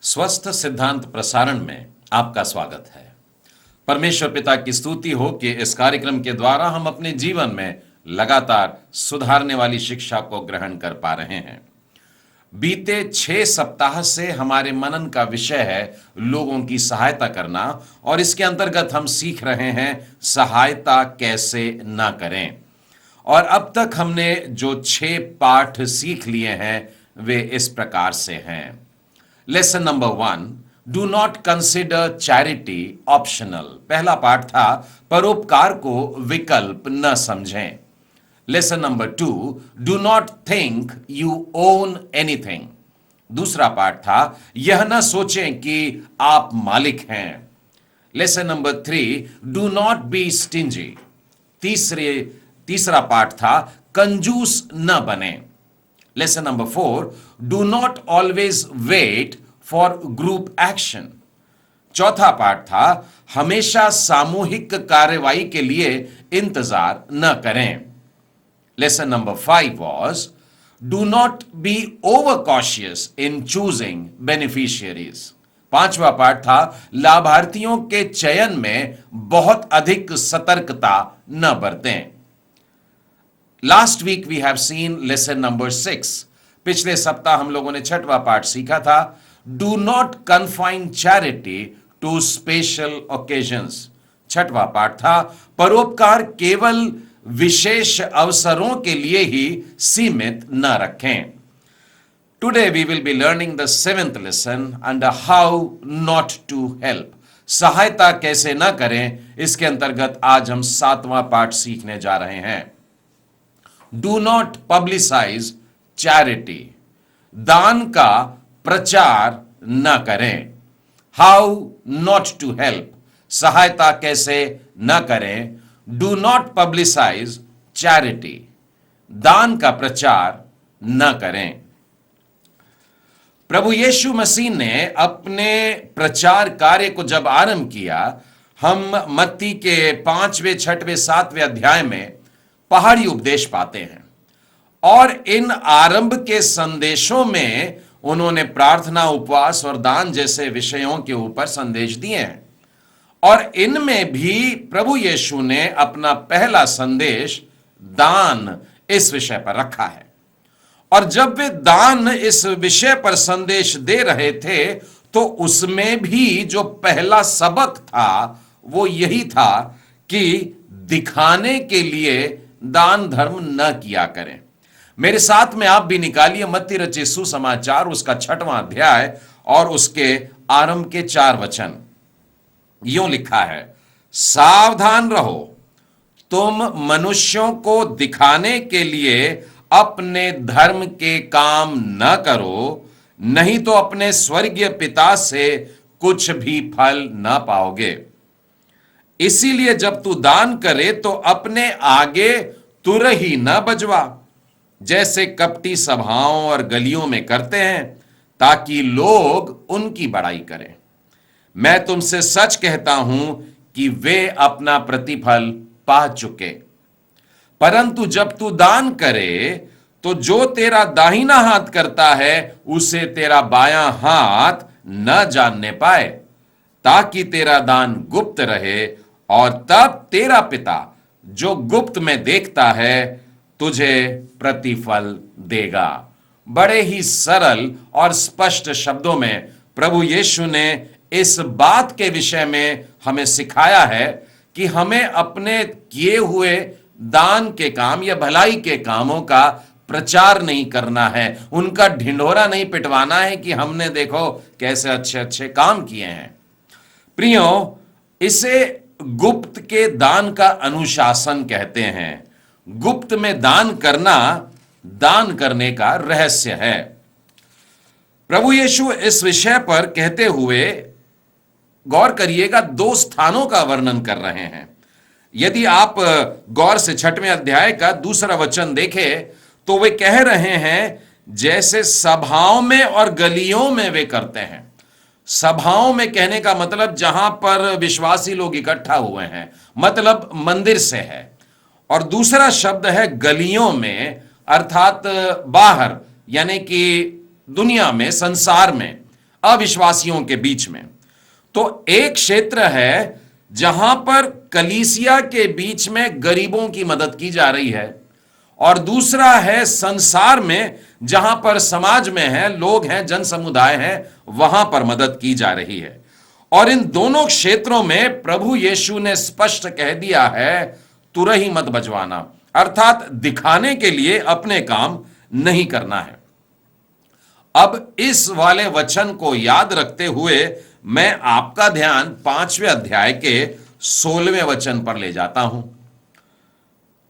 स्वस्थ सिद्धांत प्रसारण में आपका स्वागत है। परमेश्वर पिता की स्तुति हो कि इस कार्यक्रम के द्वारा हम अपने जीवन में लगातार सुधारने वाली शिक्षा को ग्रहण कर पा रहे हैं। बीते 6 सप्ताह से हमारे मनन का विषय है लोगों की सहायता करना, और इसके अंतर्गत हम सीख रहे हैं सहायता कैसे ना करें। और अब तक हमने जो 6 पाठ सीख लिए हैं वे इस प्रकार से हैं। Lesson number 1, do not consider charity optional. पहला पाठ था परोपकार को विकल्प न समझें। Lesson number 2, do not think you own anything. दूसरा पाठ था यह न सोचें कि आप मालिक हैं। Lesson number 3, do not be stingy. तीसरा पाठ था कंजूस न बने। Lesson number 4, do not always wait for group action. चौथा पाठ था हमेशा सामूहिक कार्रवाई के लिए इंतजार न करें। Lesson number 5 was do not be over cautious in choosing beneficiaries। पांचवा पाठ था लाभार्थियों के चयन में बहुत अधिक सतर्कता न बरतें। Last week we have seen lesson number 6। पिछले सप्ताह हम लोगों ने 6वां पाठ सीखा था do not confine charity to special occasions. 6वां पाठ था परोपकार केवल विशेष अवसरों के लिए ही सीमित न रखें। Today we will be learning the 7th lesson under how not to help. सहायता कैसे न करें, इसके अंतर्गत आज हम 7वां पाठ सीखने जा रहे हैं। Do not publicise charity. दान का प्रचार न करें। How not to help. सहायता कैसे न करें। Do not publicise charity. दान का प्रचार न करें। प्रभु यीशु मसीह ने अपने प्रचार कार्य को जब आरंभ किया, हम मत्ती के 5वें, 6वें, 7वें अध्याय में पहाड़ी उपदेश पाते हैं। और इन आरंभ के संदेशों में उन्होंने प्रार्थना, उपवास और दान जैसे विषयों के ऊपर संदेश दिए हैं। और इनमें भी प्रभु यीशु ने अपना पहला संदेश दान इस विषय पर रखा है। और जब वे दान इस विषय पर संदेश दे रहे थे तो उसमें भी जो पहला सबक था वो यही था कि दिखाने के लिए दान धर्म न किया करें। मेरे साथ में आप भी निकालिए मत्ती रचित सुसमाचार उसका 6वां अध्याय और उसके आरंभ के 4 वचन। यूं लिखा है, सावधान रहो, तुम मनुष्यों को दिखाने के लिए अपने धर्म के काम न करो, नहीं तो अपने स्वर्गीय पिता से कुछ भी फल न पाओगे। इसीलिए जब तू दान करे तो अपने आगे तुरही न बजवा, जैसे कपटी सभाओं और गलियों में करते हैं, ताकि लोग उनकी बड़ाई करें। मैं तुमसे सच कहता हूं कि वे अपना प्रतिफल पा चुके। परंतु जब तू दान करे तो जो तेरा दाहिना हाथ करता है उसे तेरा बायां हाथ न जानने पाए, ताकि तेरा दान गुप्त रहे, और तब तेरा पिता जो गुप्त में देखता है तुझे प्रतिफल देगा। बड़े ही सरल और स्पष्ट शब्दों में प्रभु यीशु ने इस बात के विषय में हमें सिखाया है कि हमें अपने किए हुए दान के काम या भलाई के कामों का प्रचार नहीं करना है, उनका ढिंढोरा नहीं पिटवाना है कि हमने देखो कैसे अच्छे अच्छे काम किए हैं। प्रियो, इसे गुप्त के दान का अनुशासन कहते हैं। गुप्त में दान करना दान करने का रहस्य है। प्रभु यीशु इस विषय पर कहते हुए गौर करिएगा 2 स्थानों का वर्णन कर रहे हैं। यदि आप गौर से 6वें अध्याय का 2 वचन देखें तो वे कह रहे हैं जैसे सभाओं में और गलियों में वे करते हैं। सभाओं में कहने का मतलब जहां पर विश्वासी लोग इकट्ठा हुए हैं, मतलब मंदिर से है। और दूसरा शब्द है गलियों में, अर्थात बाहर, यानी कि दुनिया में, संसार में। अविश्वासियों के बीच में। तो एक क्षेत्र है जहां पर कलीसिया के बीच में गरीबों की मदद की जा रही है, और दूसरा है संसार में जहां पर समाज में है, लोग हैं, जन समुदाय हैं, वहां पर मदद की जा रही है। और इन दोनों क्षेत्रों में प्रभु यीशु ने स्पष्ट कह दिया है, तुरही मत बजवाना, अर्थात दिखाने के लिए अपने काम नहीं करना है। अब इस वाले वचन को याद रखते हुए मैं आपका ध्यान 5वें अध्याय के 16वें वचन पर ले जाता हूं।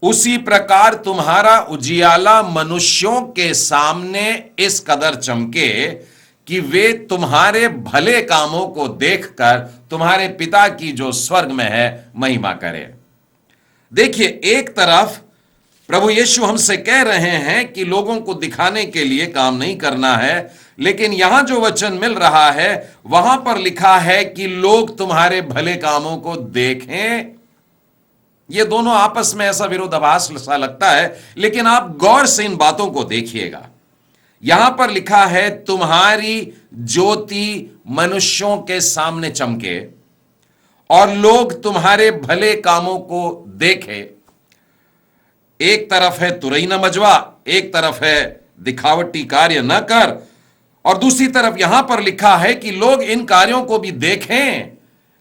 उसी प्रकार तुम्हारा उजियाला मनुष्यों के सामने इस कदर चमके कि वे तुम्हारे भले कामों को देखकर तुम्हारे पिता की जो स्वर्ग में है महिमा करें। देखिए, एक तरफ प्रभु यीशु हमसे कह रहे हैं कि लोगों को दिखाने के लिए काम नहीं करना है, लेकिन यहां जो वचन मिल रहा है वहां पर लिखा है कि लोग तुम्हारे भले कामों को देखें। ये दोनों आपस में ऐसा विरोधाभास सा लगता है, लेकिन आप गौर से इन बातों को देखिएगा। यहां पर लिखा है, तुम्हारी ज्योति मनुष्यों के सामने चमके और लोग तुम्हारे भले कामों को देखें। एक तरफ है तुरही न बजवा, एक तरफ है दिखावटी कार्य न कर, और दूसरी तरफ यहां पर लिखा है कि लोग इन कार्यों को भी देखें।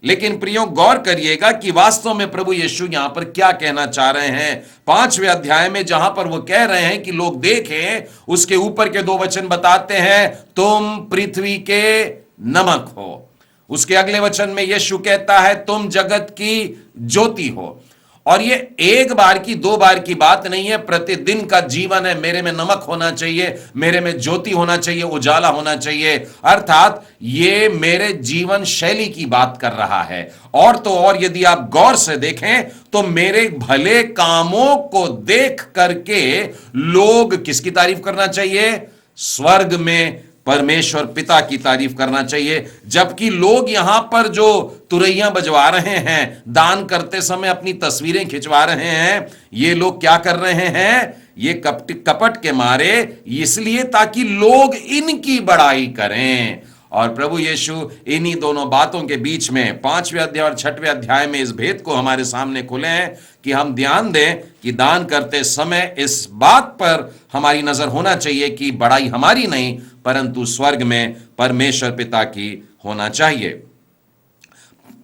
लेकिन प्रियो, गौर करिएगा कि वास्तव में प्रभु यीशु यहां पर क्या कहना चाह रहे हैं। 5वें अध्याय में जहां पर वो कह रहे हैं कि लोग देखें, उसके ऊपर के 2 वचन बताते हैं, तुम पृथ्वी के नमक हो। उसके अगले वचन में यीशु कहता है, तुम जगत की ज्योति हो। और ये एक बार की 2 बार की बात नहीं है, प्रतिदिन का जीवन है। मेरे में नमक होना चाहिए, मेरे में ज्योति होना चाहिए, उजाला होना चाहिए, अर्थात ये मेरे जीवन शैली की बात कर रहा है। और तो और यदि आप गौर से देखें तो मेरे भले कामों को देख करके लोग किसकी तारीफ करना चाहिए? स्वर्ग में परमेश्वर पिता की तारीफ करना चाहिए। जबकि लोग यहां पर जो तुरैया बजवा रहे हैं, दान करते समय अपनी तस्वीरें खिंचवा रहे हैं, ये लोग क्या कर रहे हैं? ये कपट के मारे, इसलिए ताकि लोग इनकी बड़ाई करें। और प्रभु यीशु इन्हीं दोनों बातों के बीच में 5वें अध्याय और 6वें अध्याय में इस भेद को हमारे सामने खोले हैं कि हम ध्यान दें कि दान करते समय इस बात पर हमारी नजर होना चाहिए कि बड़ाई हमारी नहीं, परंतु स्वर्ग में परमेश्वर पिता की होना चाहिए।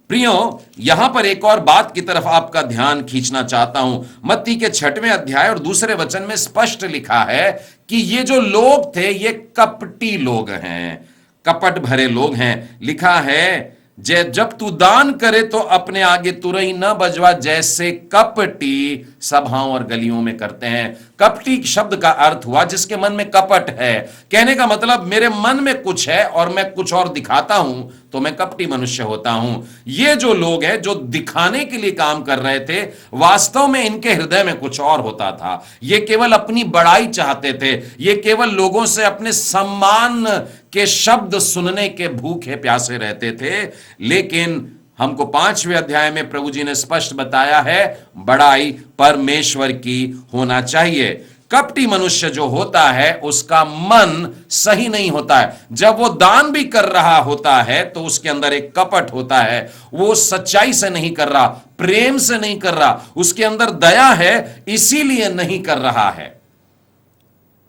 प्रियो, यहां पर एक और बात की तरफ आपका ध्यान खींचना चाहता हूं। मत्ती के 6वें अध्याय और दूसरे वचन में स्पष्ट लिखा है कि ये जो लोग थे ये कपटी लोग हैं, कपट भरे लोग हैं। लिखा है, जब तू दान करे तो अपने आगे तुरही न बजवा, जैसे कपटी सभाओं और गलियों में करते हैं। कपटी शब्द का अर्थ हुआ जिसके मन में कपट है। कहने का मतलब, मेरे मन में कुछ है और मैं कुछ और दिखाता हूं तो मैं कपटी मनुष्य होता हूं। ये जो लोग हैं जो दिखाने के लिए काम कर रहे थे, वास्तव में इनके हृदय में कुछ और होता था। ये केवल अपनी बड़ाई चाहते थे, ये केवल लोगों से अपने सम्मान के शब्द सुनने के भूखे प्यासे रहते थे। लेकिन हमको 5वें अध्याय में प्रभु जी ने स्पष्ट बताया है, बड़ाई परमेश्वर की होना चाहिए। कपटी मनुष्य जो होता है उसका मन सही नहीं होता है। जब वो दान भी कर रहा होता है तो उसके अंदर एक कपट होता है। वो सच्चाई से नहीं कर रहा, प्रेम से नहीं कर रहा, उसके अंदर दया है, इसीलिए नहीं कर रहा है।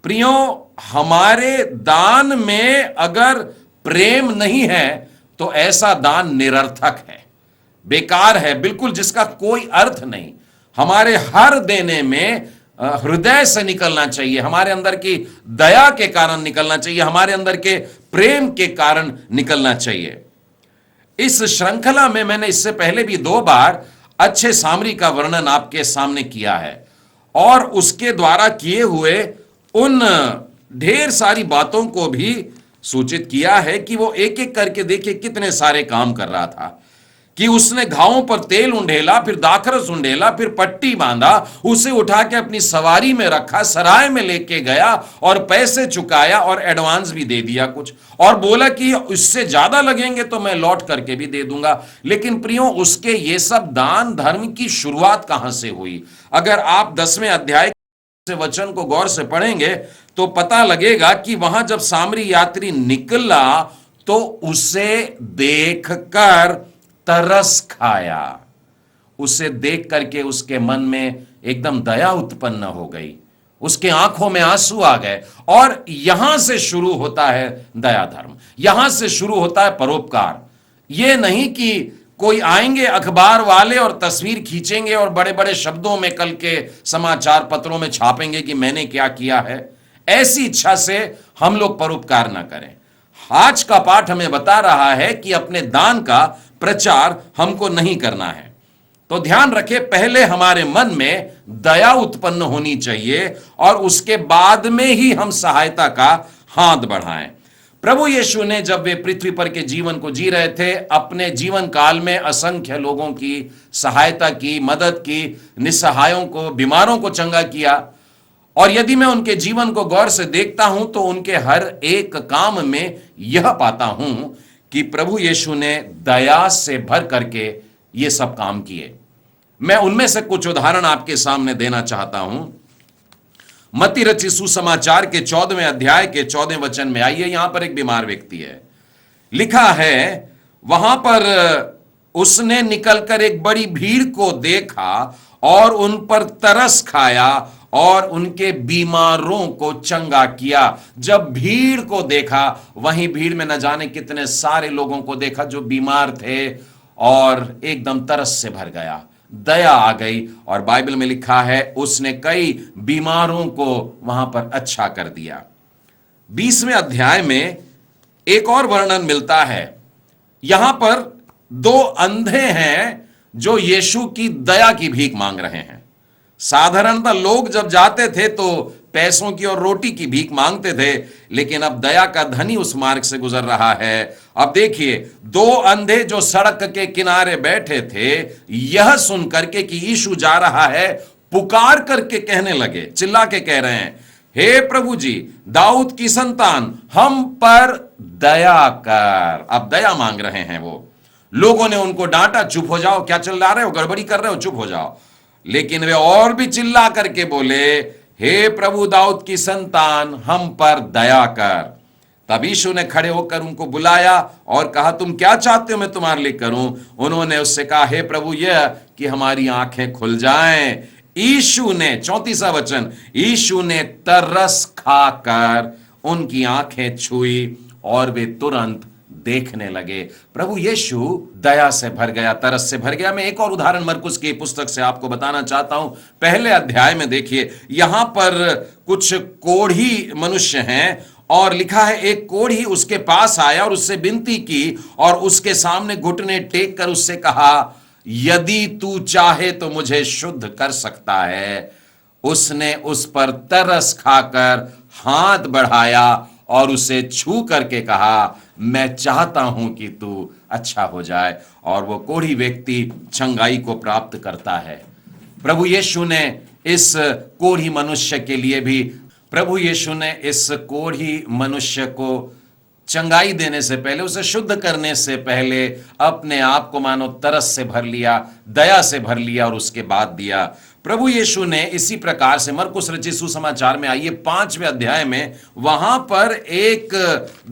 प्रियो, हमारे दान में अगर प्रेम नहीं है तो ऐसा दान निरर्थक है, बेकार है, बिल्कुल जिसका कोई अर्थ नहीं। हमारे हर देने में हृदय से निकलना चाहिए, हमारे अंदर की दया के कारण निकलना चाहिए, हमारे अंदर के प्रेम के कारण निकलना चाहिए। इस श्रृंखला में मैंने इससे पहले भी 2 बार अच्छे सामरी का वर्णन आपके सामने किया है और उसके द्वारा किए हुए उन ढेर सारी बातों को भी सूचित किया है कि वो एक एक करके देखिए कितने सारे काम कर रहा था। कि उसने घावों पर तेल उंडेला, फिर दाखरस उंडेला, फिर पट्टी बांधा, उसे उठा के अपनी सवारी में रखा, सराय में लेके गया और पैसे चुकाया और एडवांस भी दे दिया कुछ, और बोला कि इससे ज्यादा लगेंगे तो मैं लौट करके भी दे दूंगा। लेकिन प्रियो, उसके ये सब दान धर्म की शुरुआत कहां से हुई? अगर आप 10वें अध्याय से वचन को गौर से पढ़ेंगे तो पता लगेगा कि वहां जब सामरी यात्री निकला तो उसे देखकर तरस खाया। उसे देख करके उसके मन में एकदम दया उत्पन्न हो गई, उसके आंखों में आंसू आ गए। और यहां से शुरू होता है दया धर्म, यहां से शुरू होता है परोपकार। यह नहीं कि कोई आएंगे अखबार वाले और तस्वीर खींचेंगे और बड़े बड़े शब्दों में कल के समाचार पत्रों में छापेंगे कि मैंने क्या किया है। ऐसी इच्छा से हम लोग परोपकार ना करें। आज का पाठ हमें बता रहा है कि अपने दान का प्रचार हमको नहीं करना है। तो ध्यान रखें, पहले हमारे मन में दया उत्पन्न होनी चाहिए और उसके बाद में ही हम सहायता का हाथ बढ़ाएं। प्रभु यीशु ने जब वे पृथ्वी पर के जीवन को जी रहे थे, अपने जीवन काल में असंख्य लोगों की सहायता की, मदद की, निस्सहायों को, बीमारों को चंगा किया। और यदि मैं उनके जीवन को गौर से देखता हूं तो उनके हर एक काम में यह पाता हूं कि प्रभु यीशु ने दया से भर करके ये सब काम किए। मैं उनमें से कुछ उदाहरण आपके सामने देना चाहता हूं। मत्ती रचित सुसमाचार के 14वें अध्याय के 14वें वचन में आइए, यहां पर एक बीमार व्यक्ति है। लिखा है, वहां पर उसने निकलकर एक बड़ी भीड़ को देखा और उन पर तरस खाया और उनके बीमारों को चंगा किया। जब भीड़ को देखा, वहीं भीड़ में न जाने कितने सारे लोगों को देखा जो बीमार थे और एकदम तरस से भर गया, दया आ गई। और बाइबल में लिखा है उसने कई बीमारों को वहां पर अच्छा कर दिया। 20वें अध्याय में एक और वर्णन मिलता है। यहां पर दो अंधे हैं जो यीशु की दया की भीख मांग रहे हैं। साधारणतः लोग जब जाते थे तो पैसों की और रोटी की भीख मांगते थे, लेकिन अब दया का धनी उस मार्ग से गुजर रहा है। अब देखिए, दो अंधे जो सड़क के किनारे बैठे थे, यह सुन करके कि यीशु जा रहा है, पुकार करके कहने लगे, चिल्ला के कह रहे हैं, हे प्रभु जी, दाऊद की संतान, हम पर दया कर। अब दया मांग रहे हैं वो। लोगों ने उनको डांटा, चुप हो जाओ, क्या चिल्ला रहे हो, गड़बड़ी कर रहे हो, चुप हो जाओ। लेकिन वे और भी चिल्ला करके बोले, हे प्रभु दाऊद की संतान, हम पर दया कर। तब यीशु ने खड़े होकर उनको बुलाया और कहा, तुम क्या चाहते हो मैं तुम्हारे लिए करूं? उन्होंने उससे कहा, हे प्रभु, यह कि हमारी आंखें खुल जाएं। यीशु ने, 34वां वचन, यीशु ने तरस खाकर उनकी आंखें छुई और वे तुरंत देखने लगे। प्रभु यीशु दया से भर गया, तरस से भर गया। मैं एक और उदाहरण मरकुस की पुस्तक से आपको बताना चाहता हूं। पहले अध्याय में देखिए, यहां पर कुछ कोढ़ी मनुष्य हैं और लिखा है, एक कोढ़ी उसके पास आया और उससे विनती की और उसके सामने घुटने टेक कर उससे कहा, यदि तू चाहे तो मुझे शुद्ध कर सकता है। उसने उस पर तरस खाकर हाथ बढ़ाया और उसे छू करके कहा, मैं चाहता हूं कि तू अच्छा हो जाए। और वो कोढ़ी व्यक्ति चंगाई को प्राप्त करता है। प्रभु यीशु ने इस कोढ़ी मनुष्य के लिए भी, प्रभु यीशु ने इस कोढ़ी मनुष्य को चंगाई देने से पहले, उसे शुद्ध करने से पहले अपने आप को मानो तरस से भर लिया, दया से भर लिया और उसके बाद दिया। प्रभु यीशु ने इसी प्रकार से मरकुस रचित सुसमाचार में आइए 5वें अध्याय में, वहां पर एक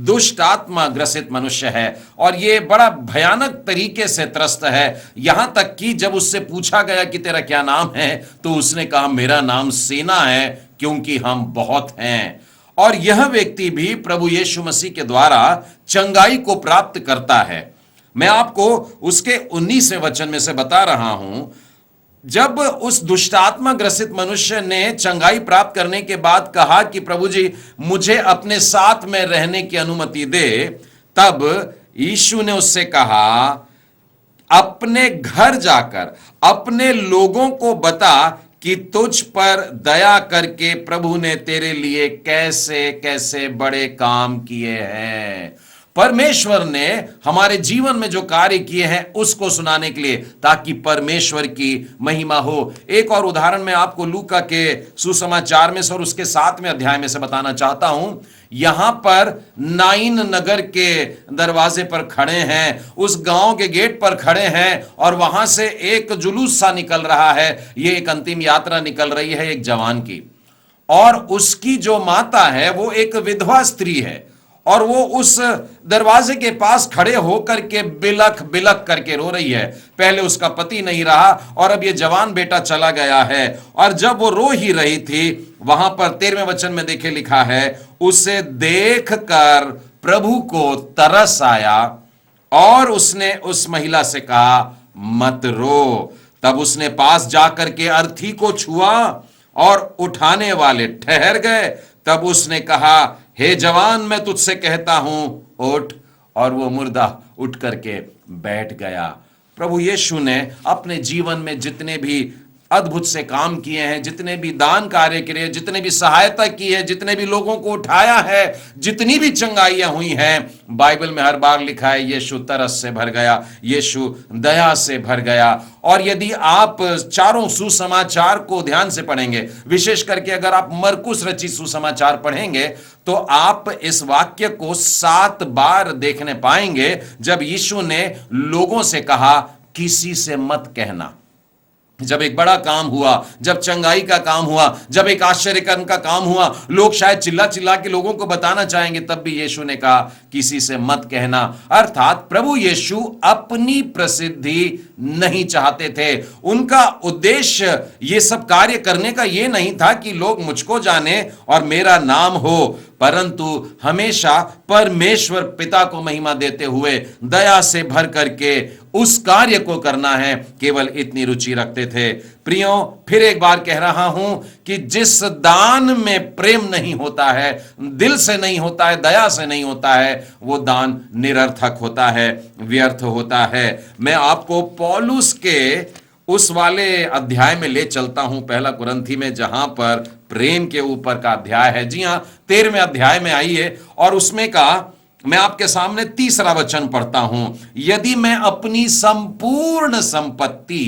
दुष्ट आत्मा ग्रसित मनुष्य है और ये बड़ा भयानक तरीके से त्रस्त है। यहां तक कि जब उससे पूछा गया कि तेरा क्या नाम है, तो उसने कहा, मेरा नाम सेना है, क्योंकि हम बहुत हैं। और यह व्यक्ति भी प्रभु यीशु मसीह के द्वारा चंगाई को प्राप्त करता है। मैं आपको उसके 19वें वचन में से बता रहा हूं। जब उस दुष्टात्मा ग्रसित मनुष्य ने चंगाई प्राप्त करने के बाद कहा कि प्रभु जी, मुझे अपने साथ में रहने की अनुमति दे, तब यीशु ने उससे कहा, अपने घर जाकर अपने लोगों को बता कि तुझ पर दया करके प्रभु ने तेरे लिए कैसे कैसे बड़े काम किए हैं। परमेश्वर ने हमारे जीवन में जो कार्य किए हैं उसको सुनाने के लिए, ताकि परमेश्वर की महिमा हो। एक और उदाहरण मैं आपको लूका के सुसमाचार में से और उसके 7वें अध्याय में से बताना चाहता हूं। यहां पर नाइन नगर के दरवाजे पर खड़े हैं, उस गांव के गेट पर खड़े हैं और वहां से एक जुलूस सा निकल रहा है। यह एक अंतिम यात्रा निकल रही है एक जवान की, और उसकी जो माता है वो एक विधवा स्त्री है। और वो उस दरवाजे के पास खड़े होकर के बिलख बिलख करके रो रही है। पहले उसका पति नहीं रहा और अब ये जवान बेटा चला गया है। और जब वो रो ही रही थी, वहां पर 13वें वचन में देखे लिखा है, उसे देखकर प्रभु को तरस आया और उसने उस महिला से कहा, मत रो। तब उसने पास जाकर के अर्थी को छुआ और उठाने वाले ठहर गए। तब उसने कहा, हे जवान, मैं तुझसे कहता हूं, उठ। और वो मुर्दा उठ करके बैठ गया। प्रभु यीशु ने अपने जीवन में जितने भी अद्भुत से काम किए हैं, जितने भी दान कार्य किए, जितने भी सहायता की है, जितने भी लोगों को उठाया है, जितनी भी चंगाइयां हुई हैं, बाइबल में हर बार लिखा है यीशु तरस से भर गया, यीशु दया से भर गया। और यदि आप चारों सुसमाचार को ध्यान से पढ़ेंगे, विशेष करके अगर आप मरकुस रचित सुसमाचार पढ़ेंगे, तो आप इस वाक्य को 7 बार देखने पाएंगे जब यीशु ने लोगों से कहा, किसी से मत कहना। जब एक बड़ा काम हुआ, जब चंगाई का काम हुआ, जब एक आश्चर्य कर्म का काम हुआ, लोग शायद चिल्ला चिल्ला के लोगों को बताना चाहेंगे, तब भी यीशु ने कहा, किसी से मत कहना। अर्थात प्रभु यीशु अपनी प्रसिद्धि नहीं चाहते थे। उनका उद्देश्य ये सब कार्य करने का ये नहीं था कि लोग मुझको जाने और मेरा नाम हो, परंतु हमेशा परमेश्वर पिता को महिमा देते हुए दया से भर करके उस कार्य को करना है, केवल इतनी रुचि रखते थे। प्रियो, फिर एक बार कह रहा हूं कि जिस दान में प्रेम नहीं होता है, दिल से नहीं होता है, दया से नहीं होता है, वो दान निरर्थक होता है, व्यर्थ होता है। मैं आपको पौलुस के उस वाले अध्याय में ले चलता हूं, पहला कुरिन्थी में, जहां पर प्रेम के ऊपर का अध्याय है। जी हां, 13वें अध्याय में आइए और उसमें का मैं आपके सामने 3रा वचन पढ़ता हूं। यदि मैं अपनी संपूर्ण संपत्ति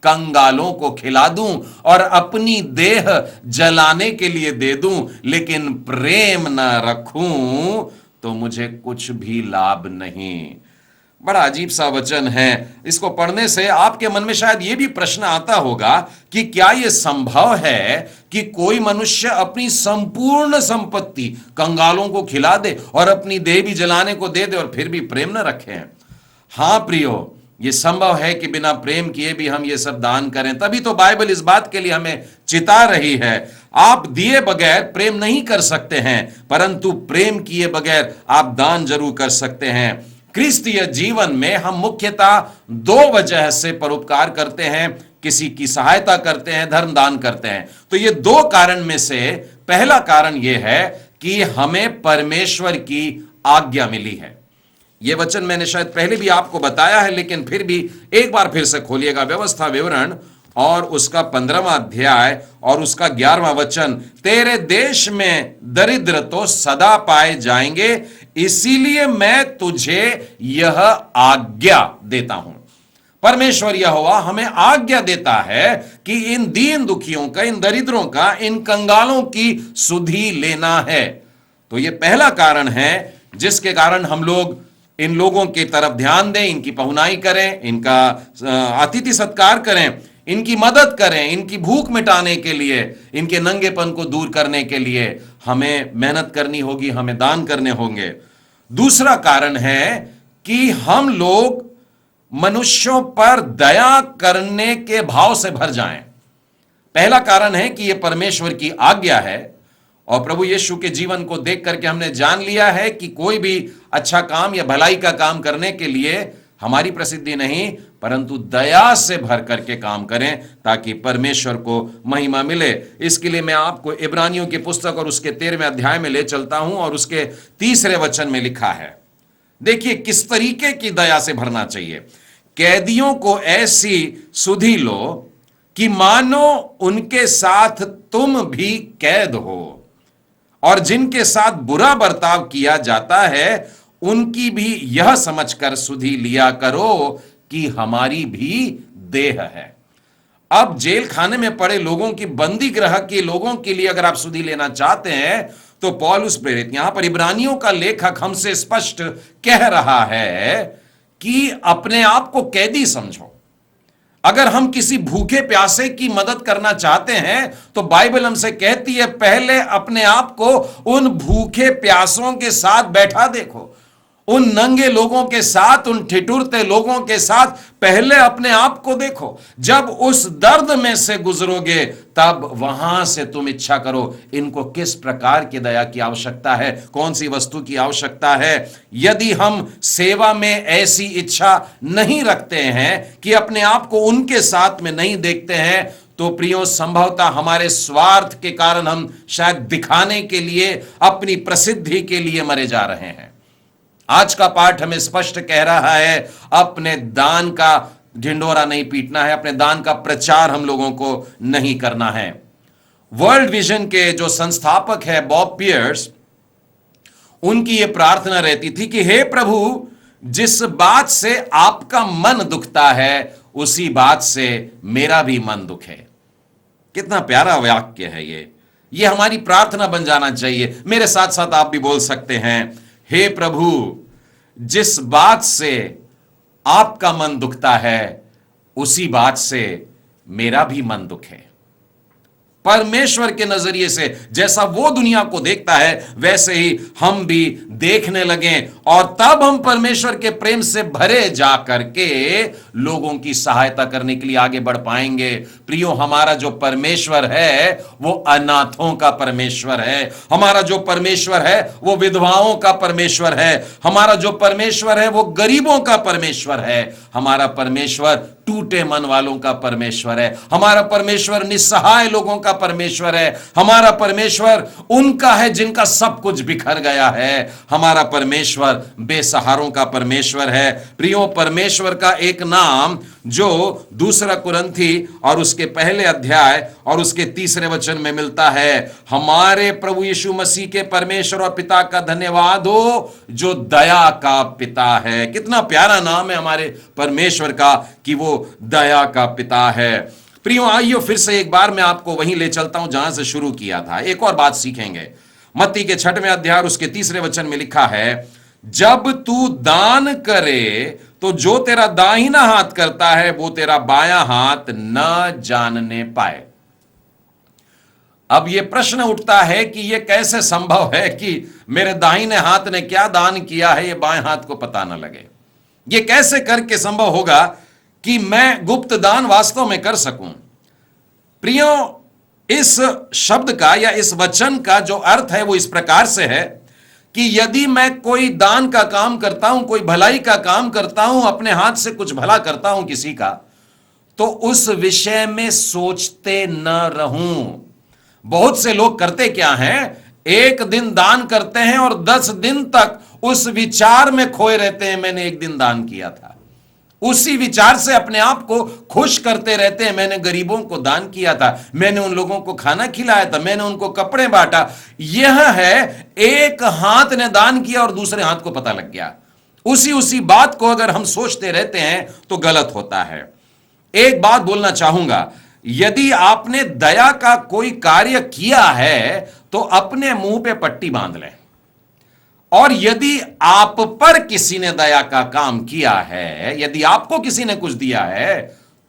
कंगालों को खिला दूं और अपनी देह जलाने के लिए दे दूं, लेकिन प्रेम न रखूं, तो मुझे कुछ भी लाभ नहीं। बड़ा अजीब सा वचन है। इसको पढ़ने से आपके मन में शायद यह भी प्रश्न आता होगा कि क्या यह संभव है कि कोई मनुष्य अपनी संपूर्ण संपत्ति कंगालों को खिला दे और अपनी देह भी जलाने को दे दे और फिर भी प्रेम न रखे? हां प्रियो, यह संभव है कि बिना प्रेम किए भी हम ये सब दान करें। तभी तो बाइबल इस बात के लिए हमें चिता रही है। आप दिए बगैर प्रेम नहीं कर सकते हैं, परंतु प्रेम किए बगैर आप दान जरूर कर सकते हैं। क्रिस्तीय जीवन में हम मुख्यतः 2 वजह से परोपकार करते हैं, किसी की सहायता करते हैं, धर्म दान करते हैं। तो ये 2 कारण में से पहला कारण यह है कि हमें परमेश्वर की आज्ञा मिली है। यह वचन मैंने शायद पहले भी आपको बताया है, लेकिन फिर भी एक बार फिर से खोलिएगा, व्यवस्था विवरण और उसका 15वां अध्याय और उसका 11वां वचन। तेरे देश में दरिद्र तो सदा पाए जाएंगे, इसीलिए मैं तुझे यह आज्ञा देता हूं। परमेश्वर यहोवा हमें आज्ञा देता है कि इन दीन दुखियों का, इन दरिद्रों का, इन कंगालों की सुधि लेना है। तो यह पहला कारण है जिसके कारण हम लोग इन लोगों की तरफ ध्यान दें, इनकी पहुनाई करें, इनका अतिथि सत्कार करें, इनकी मदद करें, इनकी भूख मिटाने के लिए, इनके नंगेपन को दूर करने के लिए हमें मेहनत करनी होगी, हमें दान करने होंगे। दूसरा कारण है कि हम लोग मनुष्यों पर दया करने के भाव से भर जाएं। पहला कारण है कि यह परमेश्वर की आज्ञा है और प्रभु यीशु के जीवन को देख करके हमने जान लिया है कि कोई भी अच्छा काम या भलाई का काम करने के लिए हमारी प्रसिद्धि नहीं, परंतु दया से भर करके काम करें ताकि परमेश्वर को महिमा मिले। इसके लिए मैं आपको इब्रानियों की पुस्तक और उसके 13वें अध्याय में ले चलता हूं और उसके 3रे वचन में लिखा है। देखिए किस तरीके की दया से भरना चाहिए। कैदियों को ऐसी सुधि लो कि मानो उनके साथ तुम भी कैद हो, और जिनके साथ बुरा बर्ताव किया जाता है उनकी भी यह समझकर सुधि लिया करो कि हमारी भी देह है। अब जेल खाने में पड़े लोगों की, बंदी गृह के लोगों के लिए अगर आप सुधि लेना चाहते हैं तो पौलुस प्रेरित यहां पर इब्रानियों का लेखक हमसे स्पष्ट कह रहा है कि अपने आप को कैदी समझो, अगर हम किसी भूखे प्यासे की मदद करना चाहते हैं तो बाइबल हमसे कहती है पहले अपने आप को उन भूखे प्यासों के साथ बैठा देखो, उन नंगे लोगों के साथ, उन ठिठुरते लोगों के साथ पहले अपने आप को देखो। जब उस दर्द में से गुजरोगे तब वहां से तुम इच्छा करो इनको किस प्रकार की दया की आवश्यकता है, कौन सी वस्तु की आवश्यकता है। यदि हम सेवा में ऐसी इच्छा नहीं रखते हैं कि अपने आप को उनके साथ में नहीं देखते हैं तो प्रियो संभवतः हमारे स्वार्थ के कारण हम शायद दिखाने के लिए, अपनी प्रसिद्धि के लिए मरे जा रहे हैं। आज का पाठ हमें स्पष्ट कह रहा है अपने दान का ढिंढोरा नहीं पीटना है, अपने दान का प्रचार हम लोगों को नहीं करना है। वर्ल्ड विजन के जो संस्थापक है बॉब पियर्स, उनकी यह प्रार्थना रहती थी कि हे प्रभु, जिस बात से आपका मन दुखता है उसी बात से मेरा भी मन दुखे। कितना प्यारा वाक्य है ये हमारी प्रार्थना बन जाना चाहिए। मेरे साथ साथ आप भी बोल सकते हैं, हे प्रभु, जिस बात से आपका मन दुखता है उसी बात से मेरा भी मन दुखे। परमेश्वर के नजरिए से जैसा वो दुनिया को देखता है वैसे ही हम भी देखने लगें और तब हम परमेश्वर के प्रेम से भरे जा करके लोगों की सहायता करने के लिए आगे बढ़ पाएंगे। प्रियो, हमारा जो परमेश्वर है वो अनाथों का परमेश्वर है, हमारा जो परमेश्वर है वो विधवाओं का परमेश्वर है, हमारा जो परमेश्वर है वो गरीबों का परमेश्वर है, हमारा परमेश्वर टूटे मन वालों का परमेश्वर है, हमारा परमेश्वर निस्सहाय लोगों का परमेश्वर है, हमारा परमेश्वर उनका है जिनका सब कुछ बिखर गया है, हमारा परमेश्वर बेसहारों का परमेश्वर है। प्रियो, परमेश्वर का एक नाम जो दूसरा कुरिन्थी और उसके पहले अध्याय और उसके 3 वचन में मिलता है, हमारे प्रभु यीशु मसीह के परमेश्वर और पिता का धन्यवाद हो जो दया का पिता है। कितना प्यारा नाम है हमारे परमेश्वर का कि वो दया का पिता है। प्रियो, आइयो फिर से एक बार मैं आपको वहीं ले चलता हूं जहां से शुरू किया था। एक और बात सीखेंगे। मत्ती के 6वें अध्याय उसके 3 वचन में लिखा है, जब तू दान करे तो जो तेरा दाहिना हाथ करता है वो तेरा बायां हाथ न जानने पाए। अब यह प्रश्न उठता है कि यह कैसे संभव है कि मेरे दाहिने हाथ ने क्या दान किया है ये बाएं हाथ को पता न लगे। यह कैसे करके संभव होगा कि मैं गुप्त दान वास्तव में कर सकूं। प्रियो, इस शब्द का या इस वचन का जो अर्थ है वो इस प्रकार से है कि यदि मैं कोई दान का काम करता हूं, कोई भलाई का काम करता हूं, अपने हाथ से कुछ भला करता हूं किसी का, तो उस विषय में सोचते न रहूं। बहुत से लोग करते क्या हैं, एक दिन दान करते हैं और 10 दिन तक उस विचार में खोए रहते हैं मैंने एक दिन दान किया था। उसी विचार से अपने आप को खुश करते रहते हैं, मैंने गरीबों को दान किया था, मैंने उन लोगों को खाना खिलाया था, मैंने उनको कपड़े बांटा। यह है, एक हाथ ने दान किया और दूसरे हाथ को पता लग गया। उसी बात को अगर हम सोचते रहते हैं तो गलत होता है। एक बात बोलना चाहूंगा, यदि आपने दया का कोई कार्य किया है तो अपने मुंह पे पट्टी बांध लें, और यदि आप पर किसी ने दया का काम किया है, यदि आपको किसी ने कुछ दिया है,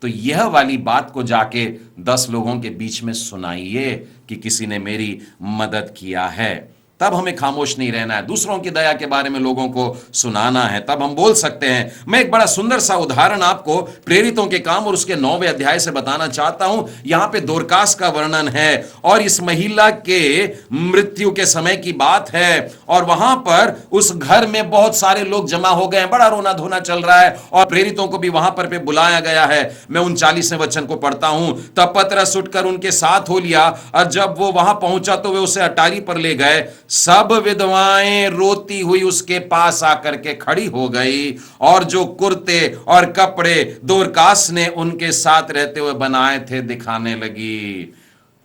तो यह वाली बात को जाके 10 लोगों के बीच में सुनाइए कि किसी ने मेरी मदद किया है। तब हमें खामोश नहीं रहना है, दूसरों की दया के बारे में लोगों को सुनाना है, तब हम बोल सकते हैं। मैं एक बड़ा सुंदर सा उदाहरण आपको प्रेरितों के काम और उसके 9वें अध्याय से बताना चाहता हूं। यहां पे दोरकास का वर्णन है और इस महिला के मृत्यु के समय की बात है, और वहां पर उस घर में बहुत सारे लोग जमा हो गए हैं, बड़ा रोना धोना चल रहा है और प्रेरितों को भी वहां पर पे बुलाया गया है। मैं 39वें वचन को पढ़ता हूं, तब पतरस उठकर उनके साथ हो लिया और जब वो वहां पहुंचा तो वे उसे अटारी पर ले गए। सब विधवाएं रोती हुई उसके पास आकर के खड़ी हो गई, और जो कुर्ते और कपड़े दोरकास ने उनके साथ रहते हुए बनाए थे दिखाने लगी।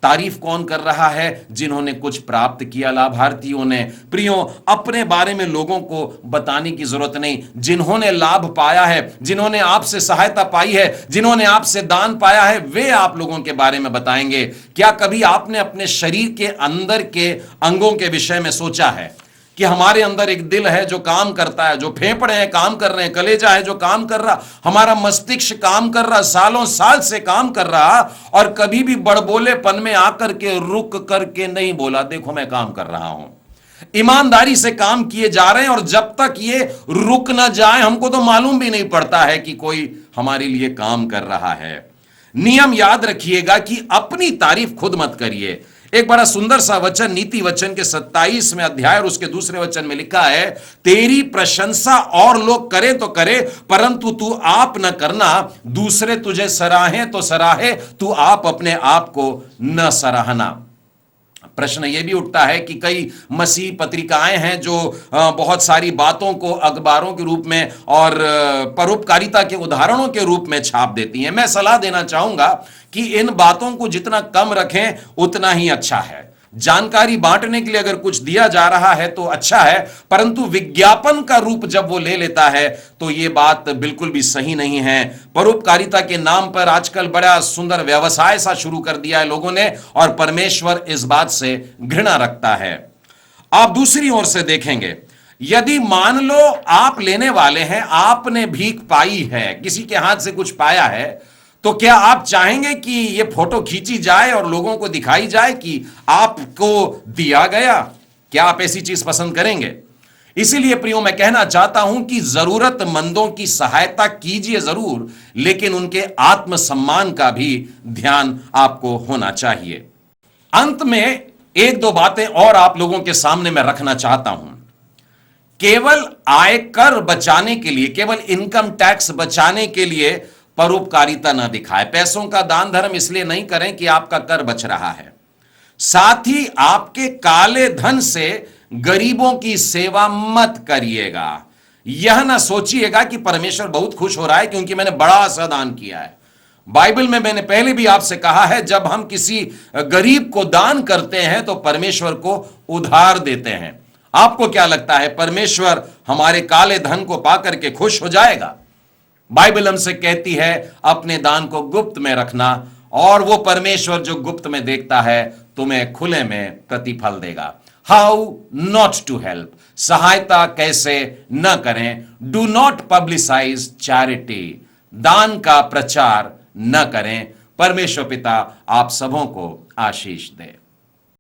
तारीफ कौन कर रहा है? जिन्होंने कुछ प्राप्त किया, लाभार्थियों ने। प्रियो, अपने बारे में लोगों को बताने की जरूरत नहीं। जिन्होंने लाभ पाया है, जिन्होंने आपसे सहायता पाई है, जिन्होंने आपसे दान पाया है, वे आप लोगों के बारे में बताएंगे। क्या कभी आपने अपने शरीर के अंदर के अंगों के विषय में सोचा है कि हमारे अंदर एक दिल है जो काम करता है, जो फेफड़े हैं काम कर रहे हैं, कलेजा है जो काम कर रहा, हमारा मस्तिष्क काम कर रहा, सालों साल से काम कर रहा, और कभी भी बड़बोलेपन में आकर के रुक करके नहीं बोला देखो मैं काम कर रहा हूं। ईमानदारी से काम किए जा रहे हैं, और जब तक ये रुक ना जाए हमको तो मालूम भी नहीं पड़ता है कि कोई हमारे लिए काम कर रहा है। नियम याद रखिएगा कि अपनी तारीफ खुद मत करिए। एक बड़ा सुंदर सा वचन नीति वचन के 27वें अध्याय और उसके दूसरे वचन में लिखा है, तेरी प्रशंसा और लोग करें तो करे, परंतु तू आप न करना, दूसरे तुझे सराहें तो सराहे, तू आप अपने आप को न सराहना। प्रश्न यह भी उठता है कि कई मसीह पत्रिकाएं हैं जो बहुत सारी बातों को अखबारों के रूप में और परोपकारिता के उदाहरणों के रूप में छाप देती हैं। मैं सलाह देना चाहूंगा कि इन बातों को जितना कम रखें उतना ही अच्छा है। जानकारी बांटने के लिए अगर कुछ दिया जा रहा है तो अच्छा है, परंतु विज्ञापन का रूप जब वो ले लेता है तो ये बात बिल्कुल भी सही नहीं है। परोपकारिता के नाम पर आजकल बड़ा सुंदर व्यवसाय सा शुरू कर दिया है लोगों ने, और परमेश्वर इस बात से घृणा रखता है। आप दूसरी ओर से देखेंगे, यदि मान लो आप लेने वाले हैं, आपने भीख पाई है, किसी के हाथ से कुछ पाया है, तो क्या आप चाहेंगे कि यह फोटो खींची जाए और लोगों को दिखाई जाए कि आपको दिया गया? क्या आप ऐसी चीज पसंद करेंगे? इसीलिए प्रियो मैं कहना चाहता हूं कि जरूरतमंदों की सहायता कीजिए जरूर, लेकिन उनके आत्मसम्मान का भी ध्यान आपको होना चाहिए। अंत में एक दो बातें और आप लोगों के सामने मैं रखना चाहता हूं। केवल आयकर बचाने के लिए, केवल इनकम टैक्स बचाने के लिए परोपकारिता न दिखाए। पैसों का दान धर्म इसलिए नहीं करें कि आपका कर बच रहा है, साथ ही आपके काले धन से गरीबों की सेवा मत करिएगा। यह ना सोचिएगा कि परमेश्वर बहुत खुश हो रहा है क्योंकि मैंने बड़ा सा दान किया है। बाइबल में मैंने पहले भी आपसे कहा है, जब हम किसी गरीब को दान करते हैं तो परमेश्वर को उधार देते हैं। आपको क्या लगता है परमेश्वर हमारे काले धन को पाकर के खुश हो जाएगा? बाइबल हमसे कहती है अपने दान को गुप्त में रखना, और वो परमेश्वर जो गुप्त में देखता है तुम्हें खुले में प्रतिफल देगा। हाउ नॉट टू हेल्प, सहायता कैसे न करें। डू नॉट पब्लिसाइज चैरिटी, दान का प्रचार न करें। परमेश्वर पिता आप सबों को आशीष दे।